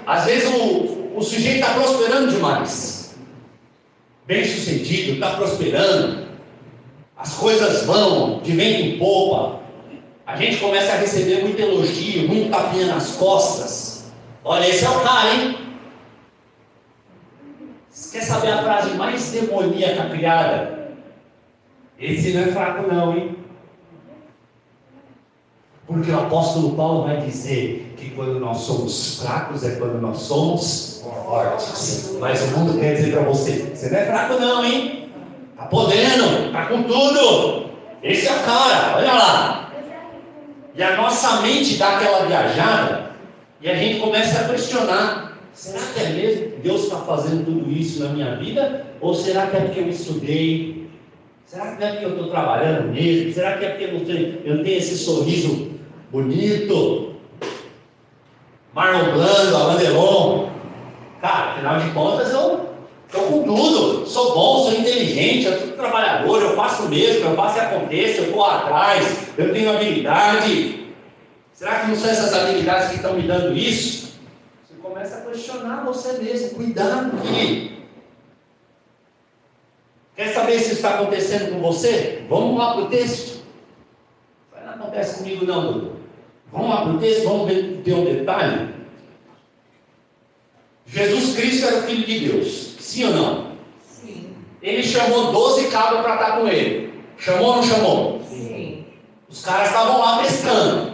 Às vezes o sujeito está prosperando demais, bem sucedido, está prosperando, as coisas vão de vento em popa, a gente começa a receber muito elogio, muito tapinha nas costas. Olha, esse é o cara, hein? Você quer saber a frase mais demoníaca criada? Esse não é fraco não, hein? Porque o apóstolo Paulo vai dizer que quando nós somos fracos é quando nós somos fortes. Mas o mundo quer dizer para você, você não é fraco não, hein? Tá podendo, tá com tudo. Esse é o cara, olha lá. E a nossa mente dá aquela viajada e a gente começa a questionar: será que é mesmo que Deus está fazendo tudo isso na minha vida? Ou será que é porque eu estudei? Será que não é porque eu estou trabalhando mesmo? Será que é porque eu tenho esse sorriso bonito? Marlon Brando, Alain Delon. Cara, afinal de contas eu estou com tudo. Sou bom, sou inteligente, eu sou trabalhador, eu faço mesmo, eu faço e aconteça, eu vou atrás, eu tenho habilidade. Será que não são essas habilidades que estão me dando isso? Você começa a questionar você mesmo. Cuidado, querido. Quer saber se isso está acontecendo com você? Vamos lá para o texto. Não acontece comigo não, Dudu. Vamos lá para o texto, vamos ver um detalhe. Jesus Cristo era o Filho de Deus, sim ou não? Sim. Ele chamou 12 cabras para estar com ele. Chamou ou não chamou? Sim. Os caras estavam lá pescando,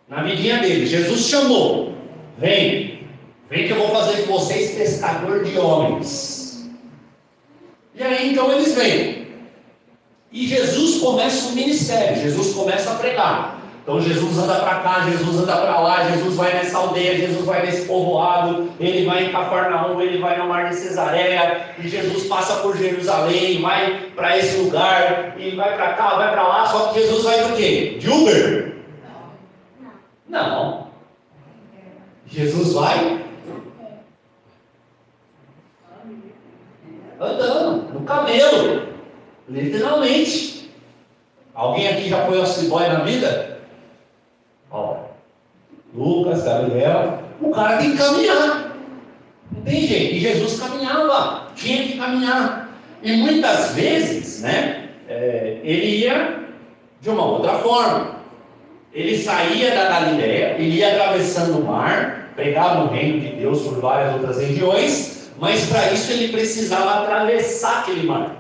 na vidinha dele. Jesus chamou: vem que eu vou fazer de vocês pescador de homens. E aí então eles vêm. E Jesus começa o ministério, Jesus começa a pregar. Então Jesus anda para cá, Jesus anda para lá, Jesus vai nessa aldeia, Jesus vai nesse povoado, ele vai em Cafarnaum, ele vai no mar de Cesareia, e Jesus passa por Jerusalém, vai para esse lugar, e vai para cá, vai para lá. Só que Jesus vai do quê? De Uber? Não. Jesus vai andando, no camelo, literalmente. Alguém aqui já foi office boy na vida? Ó, Lucas, Gabriel. O cara tem que caminhar, não tem jeito. E Jesus caminhava, tinha que caminhar. E muitas vezes, né, ele ia de uma outra forma. Ele saía da Galileia, ele ia atravessando o mar, pregava o reino de Deus por várias outras regiões, mas para isso ele precisava atravessar aquele mar.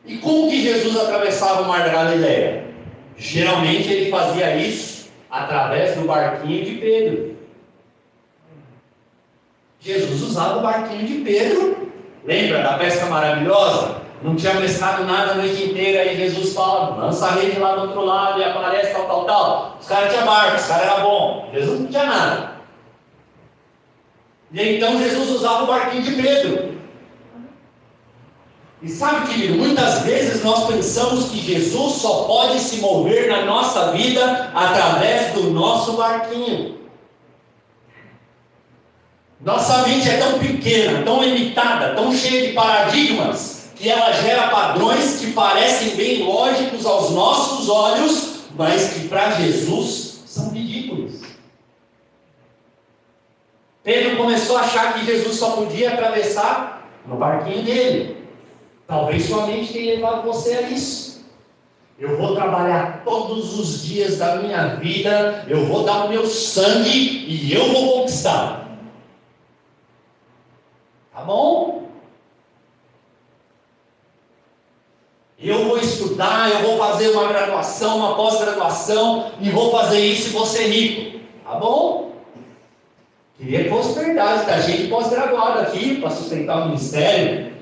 E como que Jesus atravessava o mar da Galileia? Geralmente ele fazia isso através do barquinho de Pedro. Jesus usava o barquinho de Pedro. Lembra da pesca maravilhosa? Não tinha pescado nada a noite inteira, aí Jesus fala: lança a rede lá do outro lado, e aparece tal. Os caras tinham barco, os caras eram bons. Jesus não tinha nada. E então Jesus usava o barquinho de Pedro. E sabe, querido, muitas vezes nós pensamos que Jesus só pode se mover na nossa vida através do nosso barquinho. Nossa mente é tão pequena, tão limitada, tão cheia de paradigmas, que ela gera padrões que parecem bem lógicos aos nossos olhos, mas que para Jesus são ridículos. Pedro começou a achar que Jesus só podia atravessar no barquinho dele. Talvez sua mente tenha levado você a isso. Eu vou trabalhar todos os dias da minha vida, eu vou dar o meu sangue e eu vou conquistar. Tá bom? Eu vou estudar, eu vou fazer uma graduação, uma pós-graduação, e vou fazer isso e vou ser rico. Tá bom? Queria que fosse verdade, está cheio de pós-graduado aqui para sustentar o ministério.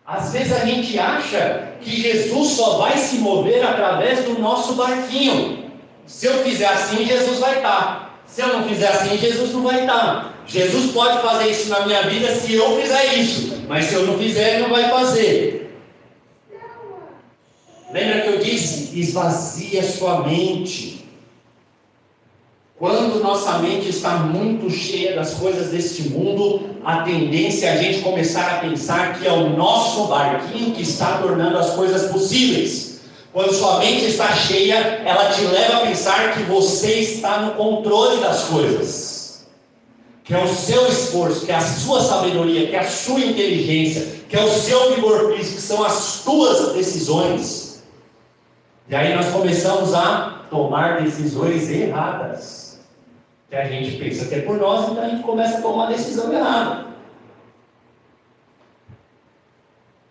Às vezes a gente acha que Jesus só vai se mover através do nosso barquinho. Se eu fizer assim, Jesus vai estar. Se eu não fizer assim, Jesus não vai estar. Jesus pode fazer isso na minha vida se eu fizer isso, mas se eu não fizer, Ele não vai fazer. Lembra que eu disse? Esvazie a sua mente. Quando nossa mente está muito cheia das coisas deste mundo, a tendência é a gente começar a pensar que é o nosso barquinho que está tornando as coisas possíveis. Quando sua mente está cheia, ela te leva a pensar que você está no controle das coisas, que é o seu esforço, que é a sua sabedoria, que é a sua inteligência, que é o seu vigor físico, que são as tuas decisões. E aí nós começamos a tomar decisões erradas, que a gente pensa que é por nós, então a gente começa a tomar decisão errada.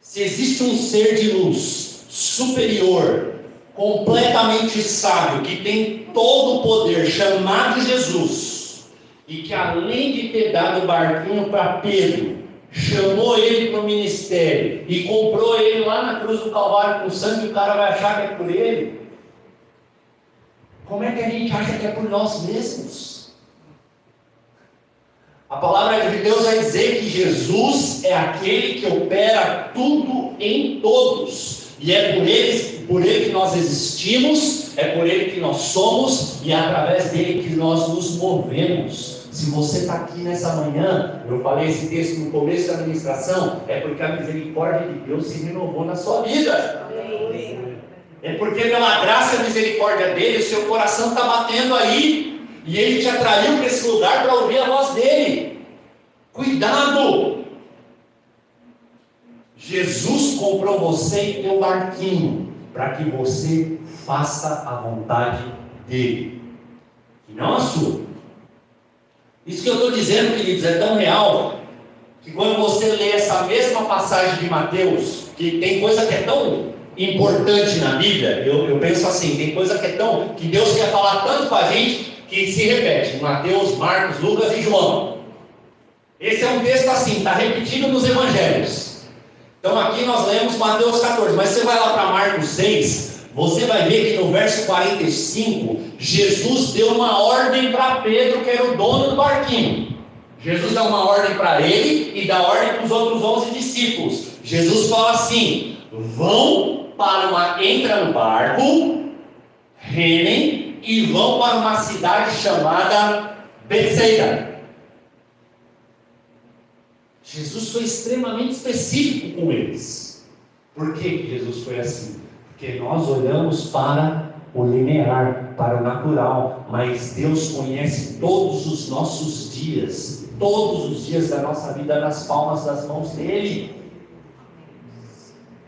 Se existe um ser de luz superior, completamente sábio, que tem todo o poder, chamado Jesus, e que além de ter dado o barquinho para Pedro, chamou ele para o ministério e comprou ele lá na cruz do Calvário com sangue, o cara vai achar que é por ele? Como é que a gente acha que é por nós mesmos? A palavra de Deus vai dizer que Jesus é aquele que opera tudo em todos. E é por ele que nós existimos, é por ele que nós somos, e é através dele que nós nos movemos. Se você está aqui nessa manhã, eu falei esse texto no começo da ministração, é porque a misericórdia de Deus se renovou na sua vida. É porque pela graça e misericórdia dele, o seu coração está batendo aí, e ele te atraiu para esse lugar para ouvir a voz dele. Cuidado! Jesus comprou você e teu barquinho para que você faça a vontade dele e não a sua. Isso que eu estou dizendo, queridos, é tão real que quando você lê essa mesma passagem de Mateus, que tem coisa que é tão importante na Bíblia, eu penso assim, tem coisa que é tão, que Deus quer falar tanto com a gente, que se repete, Mateus, Marcos, Lucas e João. Esse é um texto assim, está repetido nos evangelhos. Então aqui nós lemos Mateus 14, mas você vai lá para Marcos 6, você vai ver que no verso 45, Jesus deu uma ordem para Pedro, que era o dono do barquinho. Jesus dá uma ordem para ele e dá ordem para os outros 11 discípulos. Jesus fala assim: entra no barco, remem e vão para uma cidade chamada Betsaida. Jesus foi extremamente específico com eles. Por que Jesus foi assim? Porque nós olhamos para o linear, para o natural, mas Deus conhece todos os nossos dias, todos os dias da nossa vida nas palmas das mãos dele.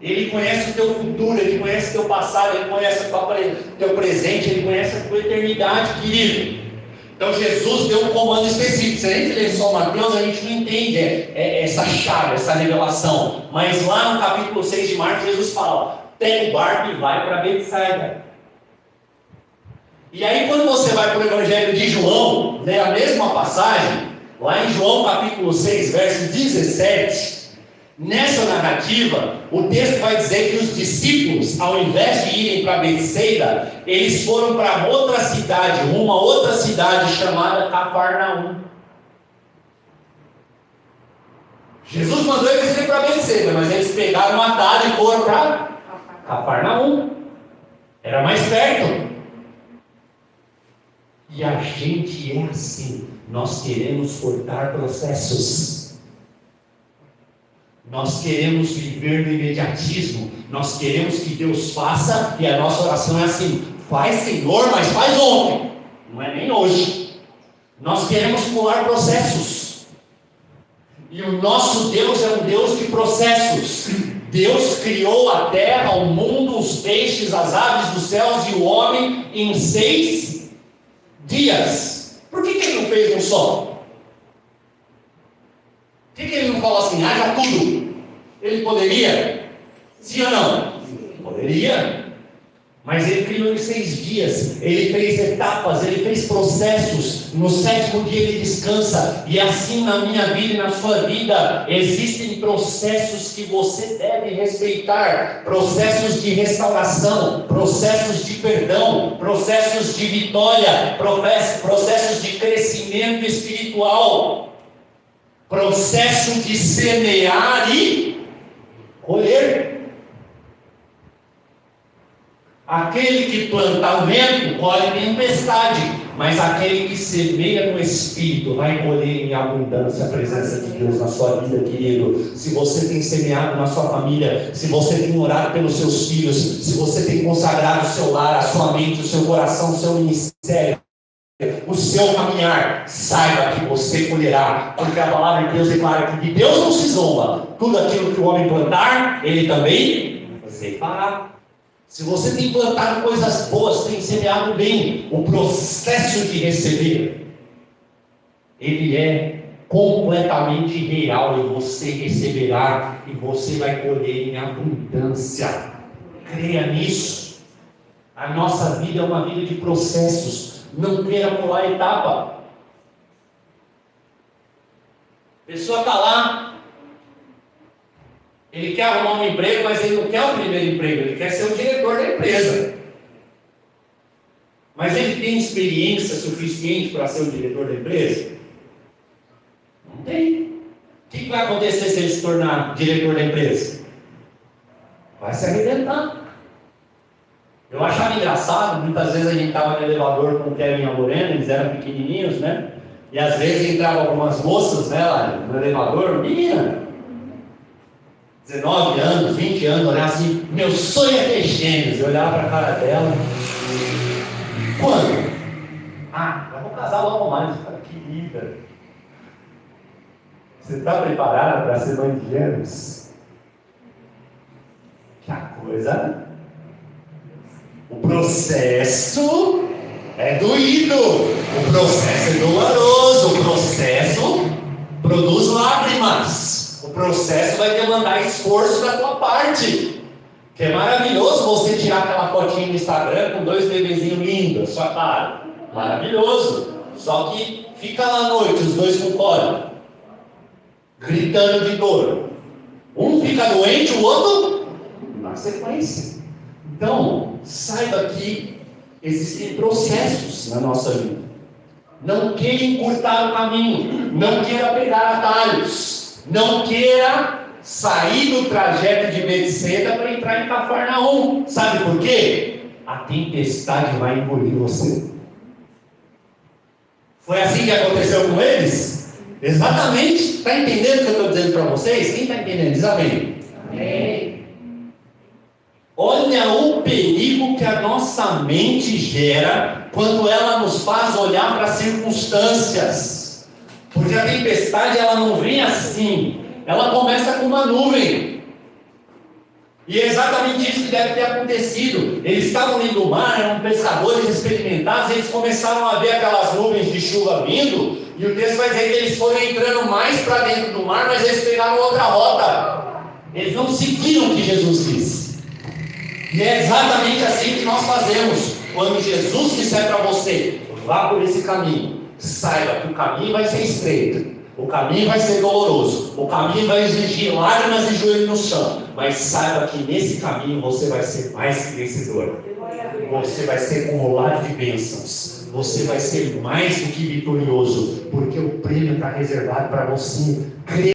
Ele conhece o teu futuro, ele conhece o teu passado, ele conhece o teu presente, ele conhece a tua eternidade, querido. Então Jesus deu um comando específico. Se a gente ler só Mateus, a gente não entende essa chave, essa revelação. Mas lá no capítulo 6 de Marcos, Jesus fala: pega o barco e vai para Betsaida. E aí quando você vai para o Evangelho de João, lê a mesma passagem, lá em João capítulo 6, verso 17, nessa narrativa, o texto vai dizer que os discípulos, ao invés de irem para Betsaida, eles foram para outra cidade, uma outra cidade chamada Cafarnaum. Jesus mandou eles irem para Betsaida, mas eles pegaram uma atalho e foram para Cafarnaum. Era mais perto. E a gente é assim. Nós queremos cortar processos. Nós queremos viver no imediatismo. Nós queremos que Deus faça, e a nossa oração é assim: faz, Senhor, mas faz ontem, não é nem hoje. Nós queremos pular processos. E o nosso Deus é um Deus de processos. Deus criou a terra, o mundo, os peixes, as aves dos céus e o homem em 6 dias. Por que ele não fez um só? Por que ele não fala assim: haja tudo? Ele poderia? Sim ou não? Poderia. Mas ele criou em 6 dias. Ele fez etapas, ele fez processos. No 7º dia ele descansa. E assim na minha vida e na sua vida, existem processos que você deve respeitar. Processos de restauração, processos de perdão, processos de vitória, processos de crescimento espiritual, processo de semear e colher. Aquele que planta o vento colhe tempestade, mas aquele que semeia no Espírito vai colher em abundância a presença de Deus na sua vida, querido. Se você tem semeado na sua família, se você tem orado pelos seus filhos, se você tem consagrado o seu lar, a sua mente, o seu coração, o seu ministério, o seu caminhar, saiba que você colherá, porque a palavra de Deus declara que de Deus não se zomba. Tudo aquilo que o homem plantar, ele também fará. Se você tem plantado coisas boas, tem semeado bem, o processo de receber, ele é completamente real, e você receberá, e você vai colher em abundância. Creia nisso. A nossa vida é uma vida de processos. Não queira pular etapa. A pessoa está lá, ele quer arrumar um emprego, mas ele não quer o primeiro emprego, ele quer ser o diretor da empresa. Mas ele tem experiência suficiente para ser o diretor da empresa? Não tem. O que vai acontecer se ele se tornar diretor da empresa? Vai se arrebentar. Eu achava engraçado, muitas vezes a gente estava no elevador com o Kevin e a Lorena, eles eram pequenininhos, né? E às vezes entravam algumas moças, né, lá no elevador, menina, 19 anos, 20 anos, olhar assim, meu sonho é ter gêmeos. Eu olhava para a cara dela. Quando? Eu vou casar logo mais. Querida, você está preparada para ser mãe de gêmeos? Que coisa, né? O processo é doído, o processo é doloroso, o processo produz lágrimas, o processo vai demandar esforço da tua parte. Que é maravilhoso você tirar aquela fotinha no Instagram com 2 bebezinhos lindos, sua cara, maravilhoso. Só que fica lá à noite, os dois com cólica, gritando de dor. Um fica doente, o outro na sequência. Então, saiba que existem processos na nossa vida. Não queira encurtar o caminho, não queira pegar atalhos, não queira sair do trajeto de Betseda para entrar em Cafarnaum. Sabe por quê? A tempestade vai engolir você. Foi assim que aconteceu com eles? Exatamente. Está entendendo o que eu estou dizendo para vocês? Quem está entendendo? Diz amém. Amém. Olha o perigo que a nossa mente gera quando ela nos faz olhar para as circunstâncias. Porque a tempestade, ela não vem assim. Ela começa com uma nuvem. E é exatamente isso que deve ter acontecido. Eles estavam ali no mar, eram pescadores experimentados, eles começaram a ver aquelas nuvens de chuva vindo, e o texto vai dizer que eles foram entrando mais para dentro do mar, mas eles pegaram outra rota. Eles não seguiram o que Jesus disse. E é exatamente assim que nós fazemos. Quando Jesus disser para você, vá por esse caminho, saiba que o caminho vai ser estreito, o caminho vai ser doloroso, o caminho vai exigir lágrimas e joelho no chão, mas saiba que nesse caminho você vai ser mais que vencedor. Você vai ser acumulado de bênçãos. Você vai ser mais do que vitorioso, porque o prêmio está reservado para você.